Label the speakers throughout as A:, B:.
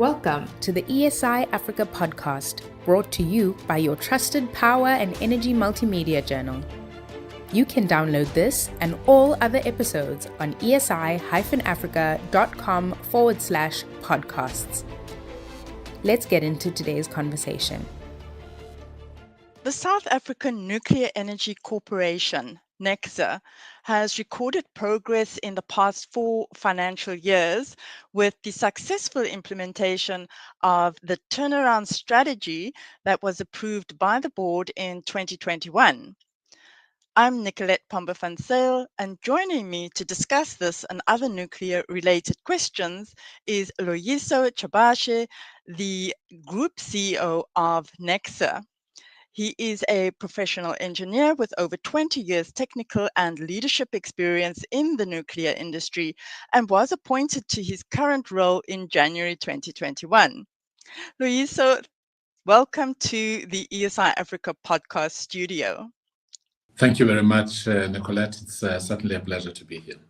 A: Welcome to the ESI Africa podcast, brought to you by your trusted power and energy multimedia journal. You can download this and all other episodes on esi-africa.com/podcasts. Let's get into today's conversation.
B: The South African Nuclear Energy Corporation, Necsa, has recorded progress in the past 4 financial years with the successful implementation of the turnaround strategy that was approved by the board in 2021. I'm Nicolette Pomba van Zyl, and joining me to discuss this and other nuclear-related questions is Loyiso Chabashe, the Group CEO of Necsa. He is a professional engineer with over 20 years technical and leadership experience in the nuclear industry and was appointed to his current role in January 2021. Loyiso, welcome to the ESI Africa podcast studio.
C: Thank you very much, Nicolette. It's certainly a pleasure to be here.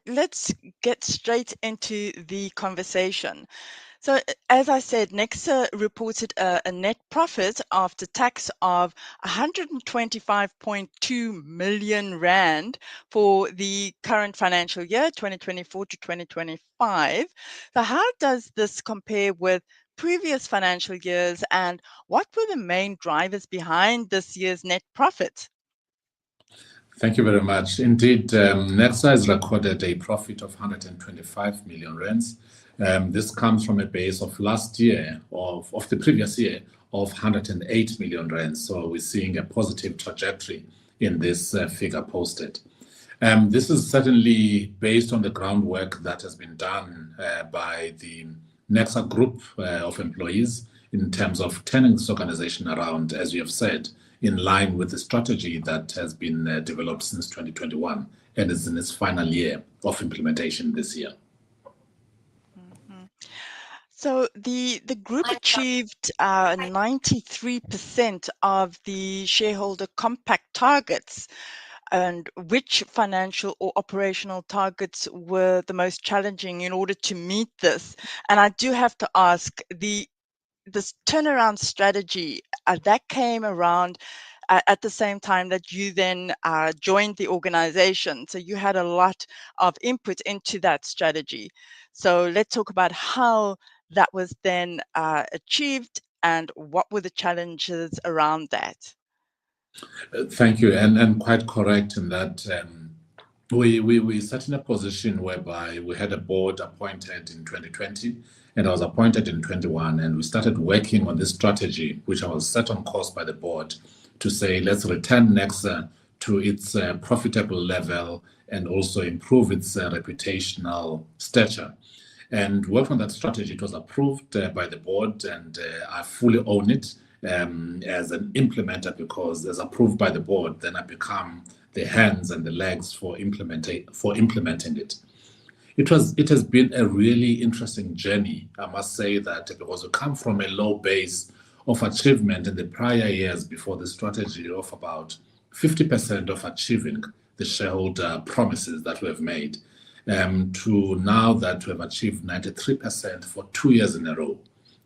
B: Let's get straight into the conversation. So, as I said, Necsa reported a net profit after tax of 125.2 million rand for the current financial year, 2024 to 2025. So how does this compare with previous financial years, and what were the main drivers behind this year's net profit?
C: Thank you very much. Indeed, Necsa has recorded a profit of 125 million rands. This comes from a base of last year, of the previous year, of 108 million rands. So we're seeing a positive trajectory in this figure posted. This is certainly based on the groundwork that has been done by the Necsa Group of employees in terms of turning this organization around, as you have said, in line with the strategy that has been developed since 2021 and is in its final year of implementation this year.
B: So the group achieved 93% of the shareholder compact targets. And which financial or operational targets were the most challenging in order to meet this? And I do have to ask, this turnaround strategy, that came around at the same time that you then joined the organization. So you had a lot of input into that strategy. So let's talk about how that was then achieved and what were the challenges around that.
C: Thank you, and quite correct in that we sat in a position whereby we had a board appointed in 2020 and I was appointed in 21, and we started working on this strategy, which I was set on course by the board to say, let's return Necsa to its profitable level and also improve its reputational stature. And work on that strategy. It was approved by the board, and I fully own it as an implementer, because as approved by the board, then I become the hands and the legs for implementing it. It has been a really interesting journey, I must say that, because we come from a low base of achievement in the prior years before the strategy of about 50% of achieving the shareholder promises that we have made, to now that we have achieved 93% for 2 years in a row,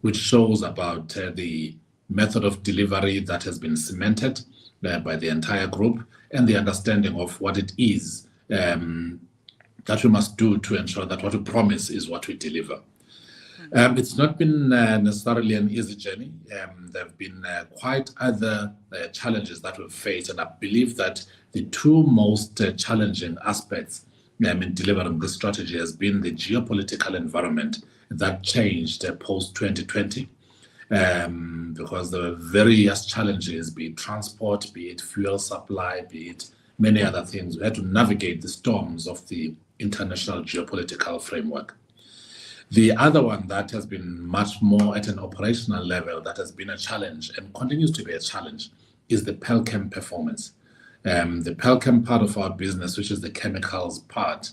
C: which shows about the method of delivery that has been cemented by the entire group and the understanding of what it is that we must do to ensure that what we promise is what we deliver. It's not been necessarily an easy journey. There have been quite other challenges that we've faced, and I believe that the two most challenging aspects in delivering this strategy has been the geopolitical environment that changed post-2020. Because there were various challenges, be it transport, be it fuel supply, be it many other things. We had to navigate the storms of the international geopolitical framework. The other one that has been much more at an operational level that has been a challenge and continues to be a challenge is the Pelchem performance. The Pelchem part of our business, which is the chemicals part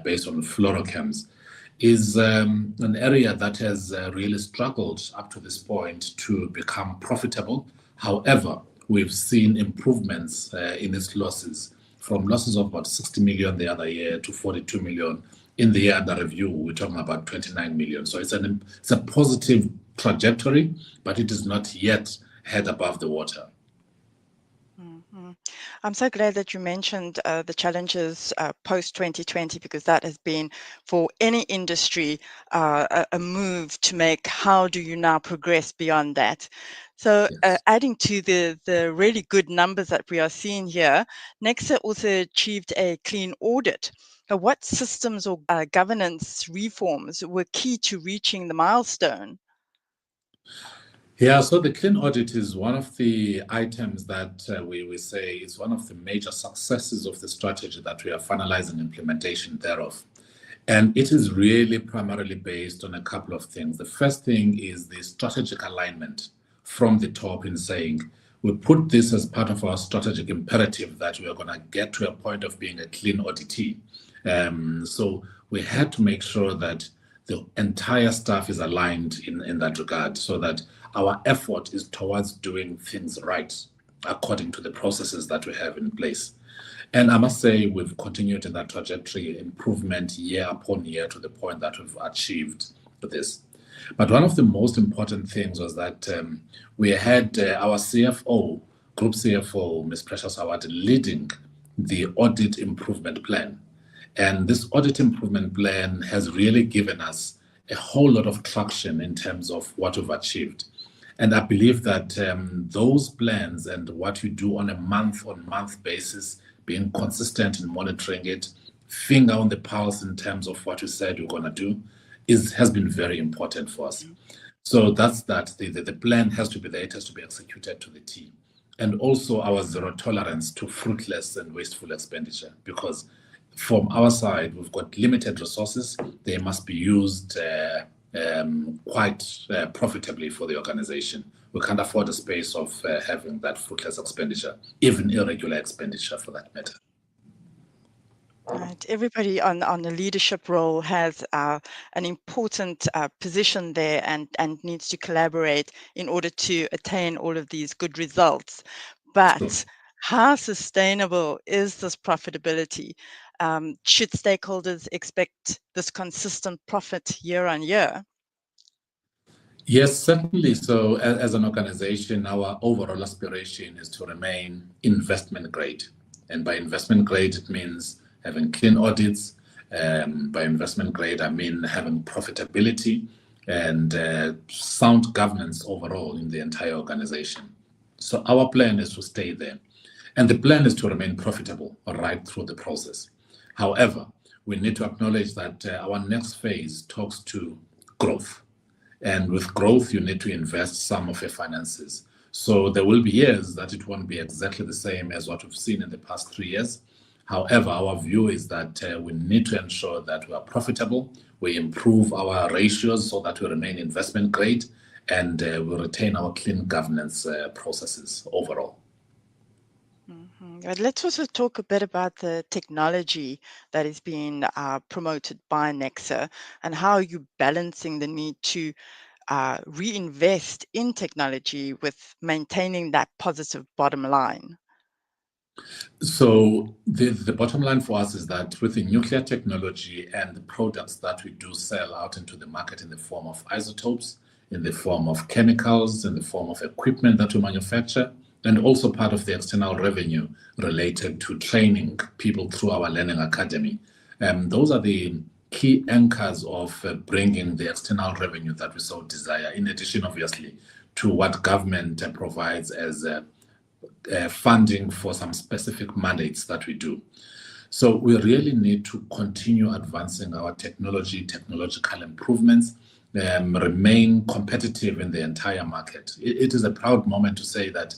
C: based on fluorochems, is an area that has really struggled up to this point to become profitable. However, we've seen improvements in its losses from losses of about 60 million the other year to 42 million. In the year under review, we're talking about 29 million. So it's a positive trajectory, but it is not yet head above the water.
B: I'm so glad that you mentioned the challenges post 2020, because that has been for any industry a move to make. How do you now progress beyond that? So
C: Yes.
B: adding to the really good numbers that we are seeing here, Necsa also achieved a clean audit. What systems or governance reforms were key to reaching the milestone?
C: Yeah, so the clean audit is one of the items that we say is one of the major successes of the strategy that we are finalizing implementation thereof. And it is really primarily based on a couple of things. The first thing is the strategic alignment from the top in saying, we put this as part of our strategic imperative that we are going to get to a point of being a clean auditee. So we had to make sure that the entire staff is aligned in that regard, so that our effort is towards doing things right according to the processes that we have in place. And I must say, we've continued in that trajectory, improvement year upon year, to the point that we've achieved this. But one of the most important things was that we had our CFO, Group CFO, Ms. Precious Howard, leading the audit improvement plan. And this audit improvement plan has really given us a whole lot of traction in terms of what we've achieved. And I believe that those plans and what you do on a month-on-month basis, being consistent in monitoring it, finger on the pulse in terms of what you said you're going to do, has been very important for us. So that's that. The plan has to be there. It has to be executed to the T. And also our zero tolerance to fruitless and wasteful expenditure, because from our side, we've got limited resources. They must be used quite profitably for the organization. We can't afford a space of having that fruitless expenditure, even irregular expenditure for that matter.
B: Right. Everybody on the leadership role has an important position there, and needs to collaborate in order to attain all of these good results. But
C: Sure.
B: how sustainable is this profitability? Should stakeholders expect this consistent profit year on year?
C: Yes, certainly. So as an organization, our overall aspiration is to remain investment grade. And by investment grade, it means having clean audits. By investment grade, I mean having profitability and sound governance overall in the entire organization. So our plan is to stay there. And the plan is to remain profitable right through the process. However, we need to acknowledge that our next phase talks to growth. And with growth, you need to invest some of your finances. So there will be years that it won't be exactly the same as what we've seen in the past 3 years. However, our view is that we need to ensure that we are profitable, we improve our ratios so that we remain investment grade, and we retain our clean governance processes overall.
B: Let's also talk a bit about the technology that is being promoted by Necsa, and how you're balancing the need to reinvest in technology with maintaining that positive bottom line.
C: So the bottom line for us is that with the nuclear technology and the products that we do sell out into the market in the form of isotopes, in the form of chemicals, in the form of equipment that we manufacture, and also part of the external revenue related to training people through our learning academy. Those are the key anchors of bringing the external revenue that we so desire, in addition, obviously, to what government provides as funding for some specific mandates that we do. So we really need to continue advancing our technological improvements, remain competitive in the entire market. It is a proud moment to say that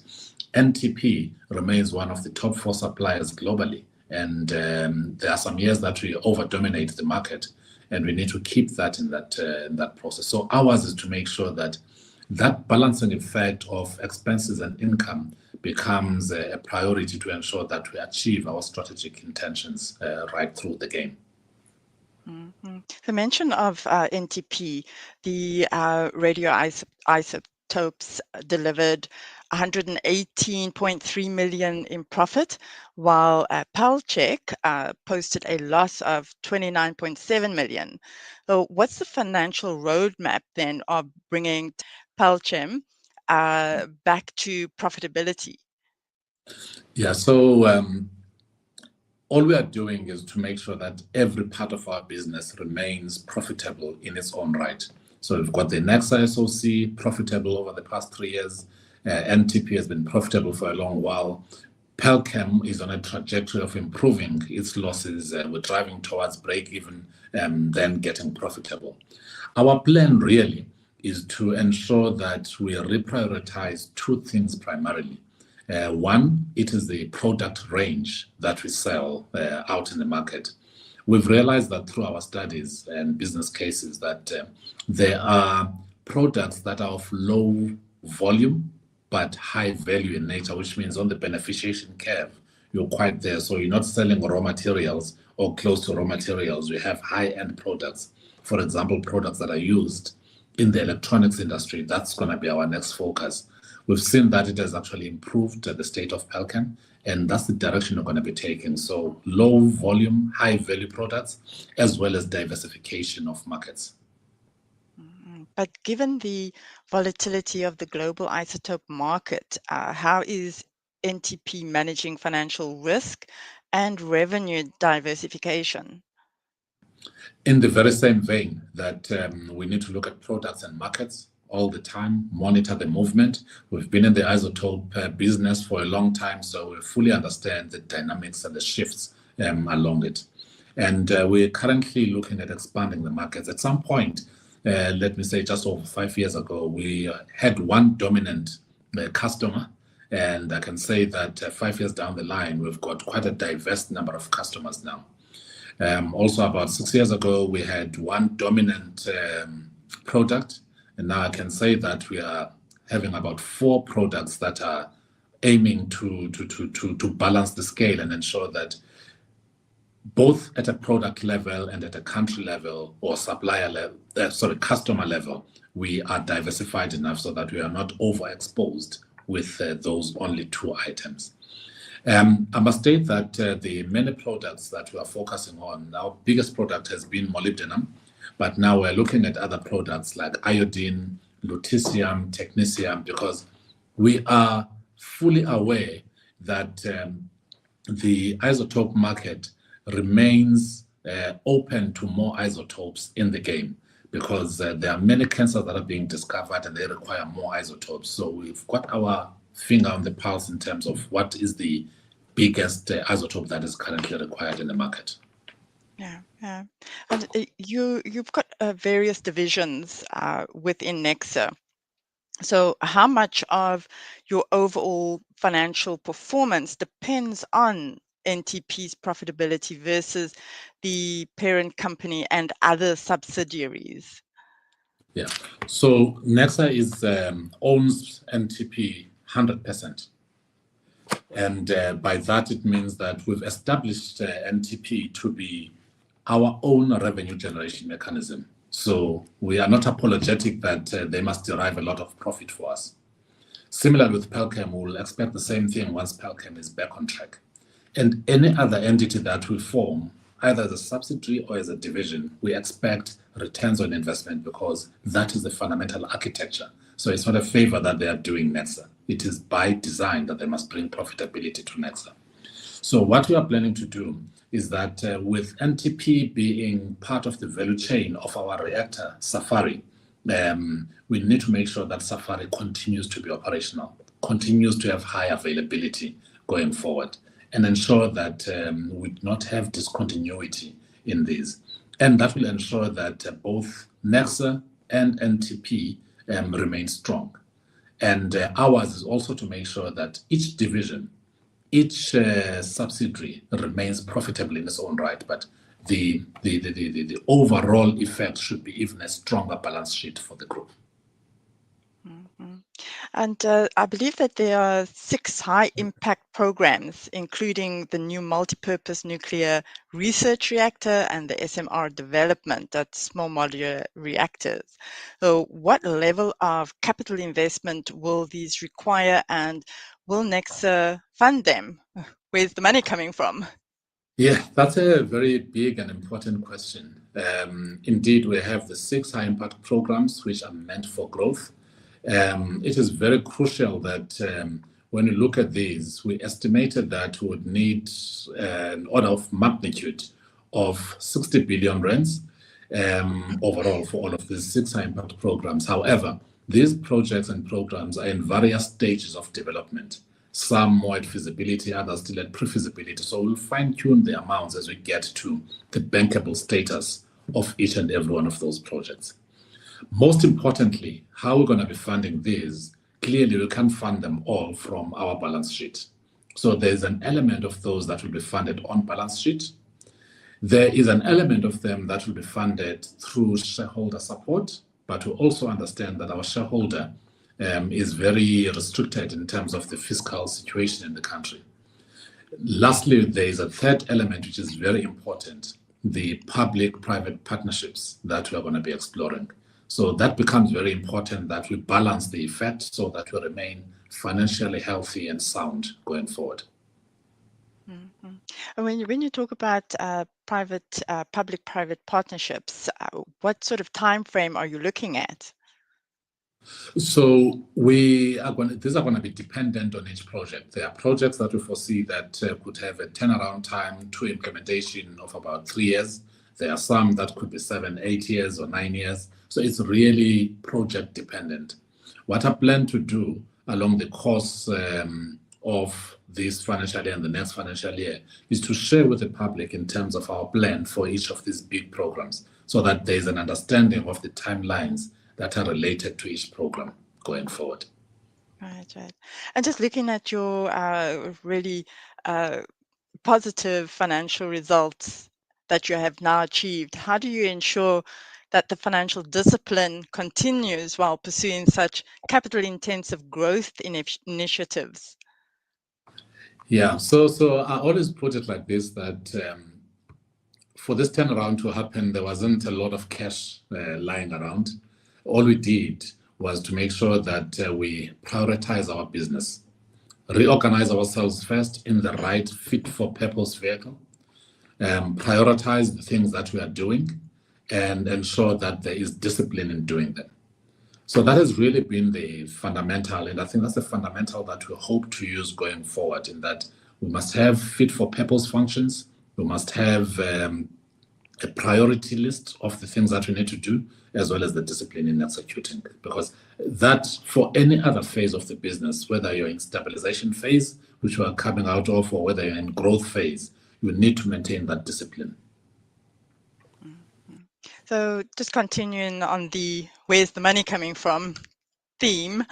C: NTP remains one of the top 4 suppliers globally. And there are some years that we over-dominate the market, and we need to keep that in that process. So ours is to make sure that that balancing effect of expenses and income becomes a priority to ensure that we achieve our strategic intentions right through the game.
B: The mention of NTP, the radioisotopes delivered 118.3 million in profit, while Palchek posted a loss of 29.7 million. So what's the financial roadmap then of bringing Palchem back to profitability?
C: Yeah, so all we are doing is to make sure that every part of our business remains profitable in its own right. So we've got the Necsa SOC profitable over the past 3 years. NTP has been profitable for a long while. Pelchem is on a trajectory of improving its losses. We're driving towards break even and then getting profitable. Our plan really is to ensure that we reprioritize two things primarily. One, it is the product range that we sell out in the market. We've realized that through our studies and business cases that there are products that are of low volume but high value in nature, which means on the beneficiation curve, you're quite there. So you're not selling raw materials or close to raw materials. We have high-end products. For example, products that are used in the electronics industry. That's going to be our next focus. We've seen that it has actually improved the state of Pelchem, and that's the direction we're going to be taking. So low volume, high value products, as well as diversification of markets.
B: But given the volatility of the global isotope market, how is NTP managing financial risk and revenue diversification?
C: In the very same vein that we need to look at products and markets all the time, monitor the movement. We've been in the isotope business for a long time, so we fully understand the dynamics and the shifts along it. And we're currently looking at expanding the markets. At some point, let me say just over 5 years ago, we had one dominant customer. And I can say that 5 years down the line, we've got quite a diverse number of customers now. Also, about 6 years ago, we had one dominant product. And now I can say that we are having about 4 products that are aiming to balance the scale and ensure that both at a product level and at a country level or customer level, we are diversified enough so that we are not overexposed with those only 2 items. I must state that the many products that we are focusing on, our biggest product has been molybdenum, but now we're looking at other products like iodine, lutetium, technetium, because we are fully aware that the isotope market remains open to more isotopes in the game, because there are many cancers that are being discovered and they require more isotopes. So we've got our finger on the pulse in terms of what is the biggest isotope that is currently required in the market.
B: Yeah. And you've got various divisions within Necsa. So how much of your overall financial performance depends on NTP's profitability versus the parent company and other subsidiaries?
C: Yeah. So Necsa owns NTP 100%. And by that, it means that we've established NTP to be our own revenue generation mechanism. So we are not apologetic that they must derive a lot of profit for us. Similar with Pelchem, we'll expect the same thing once Pelchem is back on track. And any other entity that we form, either as a subsidiary or as a division, we expect returns on investment because that is the fundamental architecture. So it's not a favor that they are doing Necsa. It is by design that they must bring profitability to Necsa. So what we are planning to do is that with NTP being part of the value chain of our reactor, Safari, we need to make sure that Safari continues to be operational, continues to have high availability going forward, and ensure that we do not have discontinuity in these. And that will ensure that both Necsa and NTP remain strong. And ours is also to make sure that each division, each subsidiary remains profitable in its own right, but the overall effect should be even a stronger balance sheet for the group.
B: Mm-hmm. And I believe that there are 6 high impact programs, including the new multipurpose nuclear research reactor and the SMR development, that's small modular reactors. So what level of capital investment will these require, and will Necsa fund them? Where's the money coming from?
C: Yeah, that's a very big and important question. Indeed, we have the 6 high impact programs which are meant for growth. It is very crucial that when you look at these, we estimated that we would need an order of magnitude of 60 billion rands overall for all of these 6 high impact programs. However, these projects and programs are in various stages of development. Some more at feasibility, others still at pre-feasibility. So we'll fine-tune the amounts as we get to the bankable status of each and every one of those projects. Most importantly, how we're going to be funding these, clearly we can't fund them all from our balance sheet. So there's an element of those that will be funded on balance sheet. There is an element of them that will be funded through shareholder support, but we also understand that our shareholder is very restricted in terms of the fiscal situation in the country. Lastly, there is a third element which is very important, the public-private partnerships that we are going to be exploring. So that becomes very important that we balance the effect so that we remain financially healthy and sound going forward.
B: Mm-hmm. And when you talk about public-private partnerships, what sort of time frame are you looking at?
C: So these are going to be dependent on each project. There are projects that we foresee that could have a turnaround time to implementation of about 3 years. There are some that could be 7, 8 years or 9 years. So it's really project dependent. What I plan to do along the course of this financial year and the next financial year is to share with the public in terms of our plan for each of these big programs so that there's an understanding of the timelines that are related to each program going forward.
B: Right. And just looking at your really positive financial results that you have now achieved, how do you ensure that the financial discipline continues while pursuing such capital-intensive growth initiatives?
C: Yeah, so I always put it like this, that for this turnaround to happen, there wasn't a lot of cash lying around. All we did was to make sure that we prioritize our business, reorganize ourselves first in the right fit-for-purpose vehicle, prioritize the things that we are doing, and ensure that there is discipline in doing them. So that has really been the fundamental, and I think that's the fundamental that we hope to use going forward, in that we must have fit-for-purpose functions, we must have a priority list of the things that we need to do, as well as the discipline in executing. Because that, for any other phase of the business, whether you're in stabilization phase, which we are coming out of, or whether you're in growth phase, you need to maintain that discipline.
B: So just continuing on the where's the money coming from theme,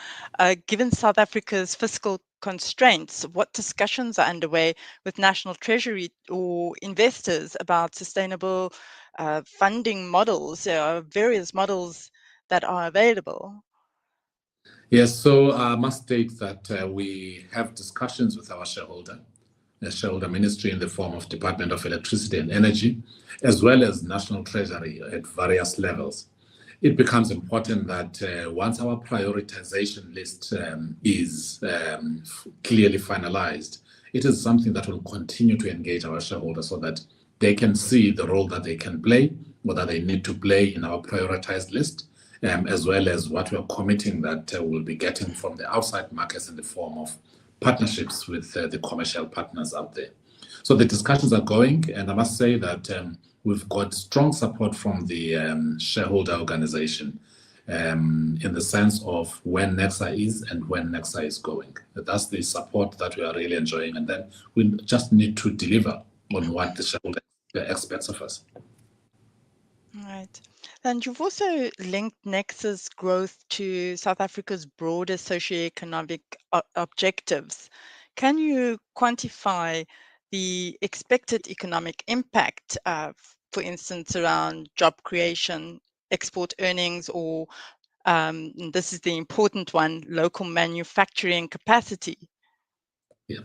B: given South Africa's fiscal constraints, what discussions are underway with National Treasury or investors about sustainable funding models? There are various models that are available.
C: Yes, so I must state that we have discussions with our shareholder, the shareholder ministry in the form of Department of Electricity and Energy, as well as National Treasury at various levels. It becomes important that once our prioritization list is clearly finalized, it is something that will continue to engage our shareholders so that they can see the role that they can play, what they need to play in our prioritized list, as well as what we are committing that we'll be getting from the outside markets in the form of partnerships with the commercial partners out there. So the discussions are going, and I must say that we've got strong support from the shareholder organization in the sense of where Necsa is and when Necsa is going. That's the support that we are really enjoying, and then we just need to deliver on what the shareholder expects of us.
B: Right. And you've also linked Nexa's growth to South Africa's broader socioeconomic objectives. Can you quantify the expected economic impact, for instance, around job creation, export earnings, or And this is the important one, local manufacturing capacity.
C: Yeah.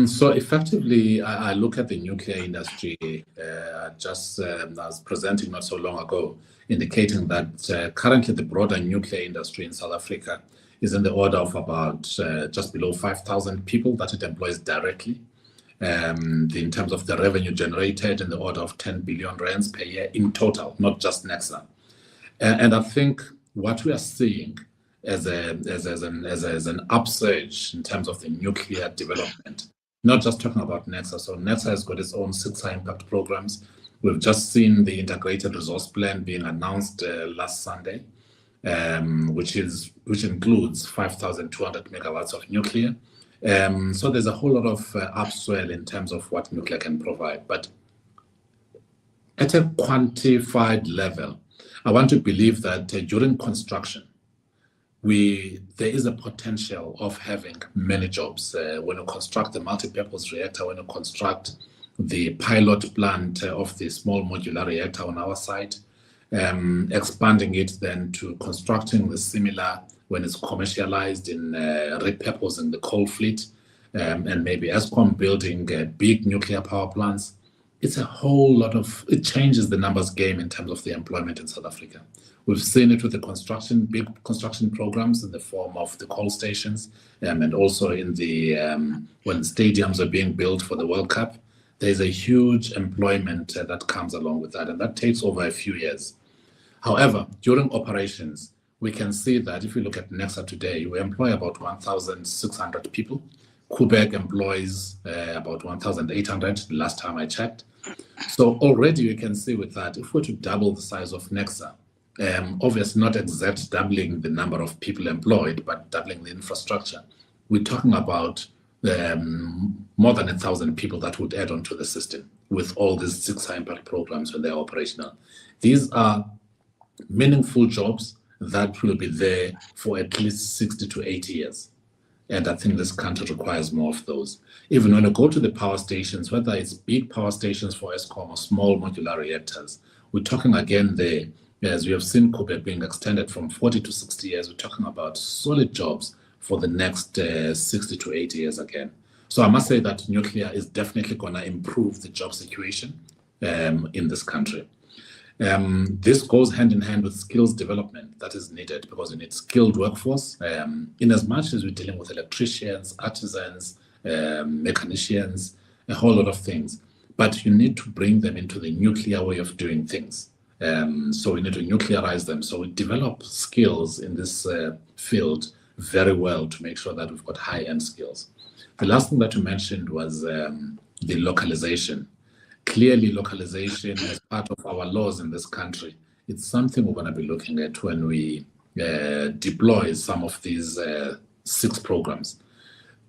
C: So effectively, I look at the nuclear industry, I was presenting not so long ago, indicating that currently the broader nuclear industry in South Africa is in the order of about just below 5,000 people that it employs directly. In terms of the revenue generated, in the order of 10 billion rands per year in total, not just Necsa. And I think what we are seeing as an upsurge in terms of the nuclear development, not just talking about Necsa. So Necsa has got its own 6 high impact programs. We've just seen the integrated resource plan being announced last Sunday, which includes 5,200 megawatts of nuclear. So there's a whole lot of upswell in terms of what nuclear can provide. But at a quantified level, I want to believe that during construction, there is a potential of having many jobs. When you construct the multi-purpose reactor, when you construct the pilot plant of the small modular reactor on our site, expanding it then to constructing the similar when it's commercialized in repurposing the coal fleet, and maybe Eskom building big nuclear power plants. It's a whole lot it changes the numbers game in terms of the employment in South Africa. We've seen it with the big construction programs in the form of the coal stations, and also in when stadiums are being built for the World Cup. There's a huge employment that comes along with that, and that takes over a few years. However, during operations, we can see that if we look at Necsa today, we employ about 1,600 people. Quebec employs about 1,800 the last time I checked. So already you can see with that, if we're to double the size of Necsa, obviously not exact doubling the number of people employed, but doubling the infrastructure, we're talking about more than 1,000 people that would add onto the system with all these 6 high impact programs when they're operational. These are meaningful jobs that will be there for at least 60 to 80 years. And I think this country requires more of those. Even when you go to the power stations, whether it's big power stations for Eskom or small modular reactors, we're talking again there, as we have seen Quebec being extended from 40 to 60 years, we're talking about solid jobs for the next 60 to 80 years again. So I must say that nuclear is definitely going to improve the job situation in this country. This goes hand in hand with skills development that is needed, because you need skilled workforce. In as much as we're dealing with electricians, artisans, mechanicians, a whole lot of things, but you need to bring them into the nuclear way of doing things. So we need to nuclearize them. So we develop skills in this field very well to make sure that we've got high-end skills. The last thing that you mentioned was the localization. Clearly, localization as part of our laws in this country, it's something we're going to be looking at when we deploy some of these 6 programs.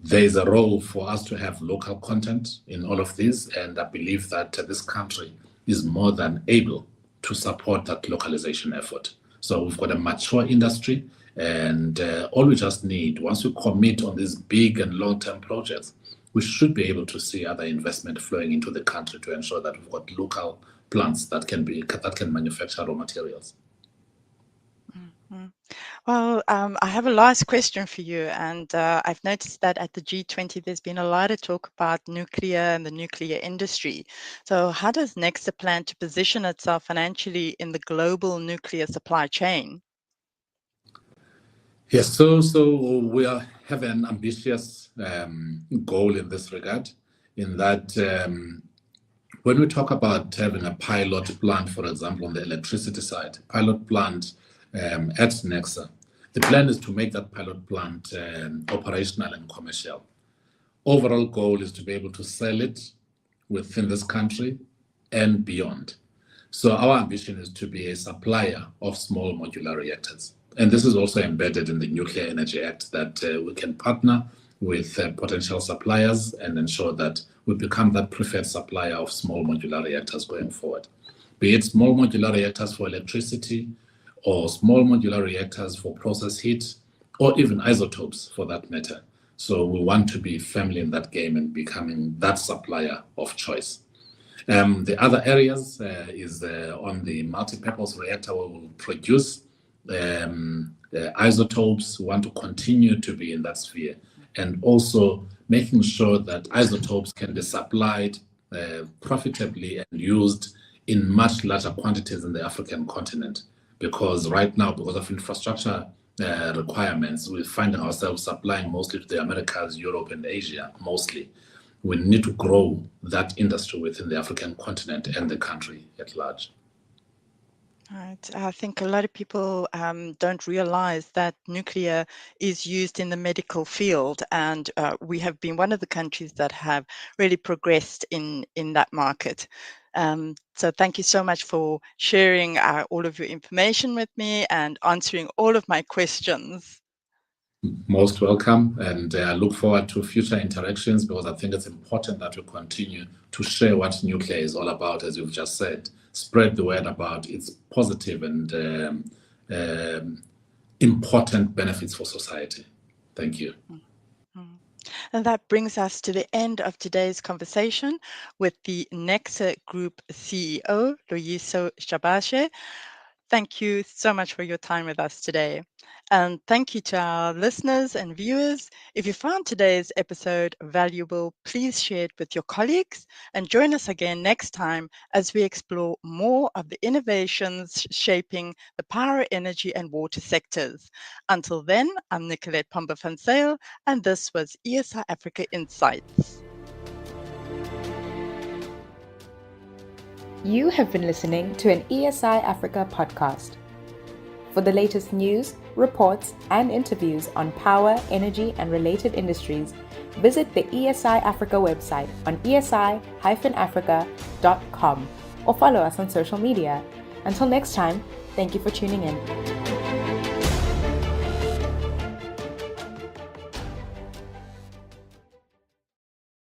C: There is a role for us to have local content in all of these, and I believe that this country is more than able to support that localization effort. So we've got a mature industry, and all we just need, once we commit on these big and long-term projects, we should be able to see other investment flowing into the country to ensure that we've got local plants that can manufacture raw materials.
B: Mm-hmm. Well, I have a last question for you, and I've noticed that at the G20 there's been a lot of talk about nuclear and the nuclear industry. So how does Necsa plan to position itself financially in the global nuclear supply chain?
C: Yes, so we have an ambitious goal in this regard, in that when we talk about having a pilot plant, for example, on the electricity side, pilot plant at Necsa, the plan is to make that pilot plant operational and commercial. Overall goal is to be able to sell it within this country and beyond. So our ambition is to be a supplier of small modular reactors. And this is also embedded in the Nuclear Energy Act, that we can partner with potential suppliers and ensure that we become that preferred supplier of small modular reactors going forward. Be it small modular reactors for electricity, or small modular reactors for process heat, or even isotopes for that matter. So we want to be firmly in that game and becoming that supplier of choice. The other areas is on the multi-purpose reactor, where we will produce isotopes. We want to continue to be in that sphere, and also making sure that isotopes can be supplied profitably and used in much larger quantities in the African continent. Because right now, because of infrastructure requirements, we're finding ourselves supplying mostly to the Americas, Europe, and Asia, mostly. We need to grow that industry within the African continent and the country at large.
B: Right. I think a lot of people don't realize that nuclear is used in the medical field, and we have been one of the countries that have really progressed in that market. So thank you so much for sharing all of your information with me and answering all of my questions.
C: Most welcome, and I look forward to future interactions, because I think it's important that we continue to share what nuclear is all about, as you've just said. Spread the word about its positive and important benefits for society. Thank you.
B: Mm-hmm. And that brings us to the end of today's conversation with the Necsa Group CEO, Loyiso Shabashe. Thank you so much for your time with us today. And thank you to our listeners and viewers. If you found today's episode valuable, please share it with your colleagues and join us again next time as we explore more of the innovations shaping the power, energy, and water sectors. Until then, I'm Nicolette Pomba van Zyl, and this was ESI Africa Insights.
A: You have been listening to an ESI Africa podcast. For the latest news, reports, and interviews on power, energy, and related industries, visit the ESI Africa website on esi-africa.com or follow us on social media. Until next time, thank you for tuning in.